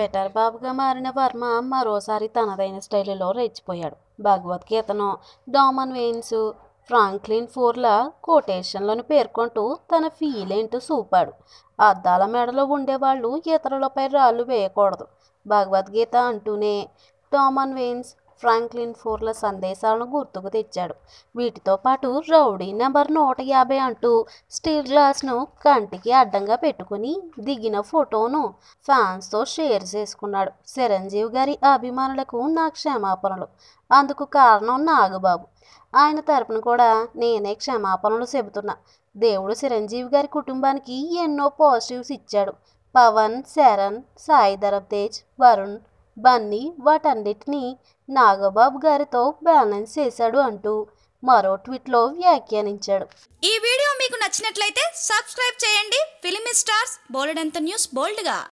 Twitter బాబుగా మారిన వర్మ మరోసారి తనదైన స్టైలులో రెచ్చిపోయాడు. భగవద్గీతను, డామన్ వెయిన్స్, ఫ్రాంక్లిన్ ఫోర్ల కొటేషన్లను పేర్కొంటూ తన ఫీల్ ఏంటో చూపాడు. అద్దాల మెడలో ఉండేవాళ్ళు ఇతరులపై రాళ్ళు వేయకూడదు, భగవద్గీత అంటూనే డామన్ వెయిన్స్, ఫ్రాంక్లిన్ ఫోర్ల సందేశాలను గుర్తుకు తెచ్చాడు. వీటితో పాటు రౌడీ నెంబర్ 150 అంటూ స్టీల్ గ్లాస్ను కంటికి అడ్డంగా పెట్టుకుని దిగిన ఫోటోను ఫ్యాన్స్తో షేర్ చేసుకున్నాడు. చిరంజీవి గారి అభిమానులకు నా క్షమాపణలు, అందుకు కారణం నాగబాబు. ఆయన తరపున కూడా నేనే క్షమాపణలు చెబుతున్నా. దేవుడు చిరంజీవి గారి కుటుంబానికి ఎన్నో పాజిటివ్స్ ఇచ్చాడు. పవన్, శరణ్, సాయి ధరమ్ తేజ్, వరుణ్, బన్నీ వాటన్నిటినీ నాగబాబు గారితో బ్యాలెన్స్ చేశాడు అంటూ మరో ట్వీట్లో వ్యాఖ్యానించాడు. ఈ వీడియో మీకు నచ్చినట్లయితే సబ్స్క్రైబ్ చేయండి. ఫిలిమి స్టార్స్ బోలెడంత న్యూస్ బోల్డ్గా.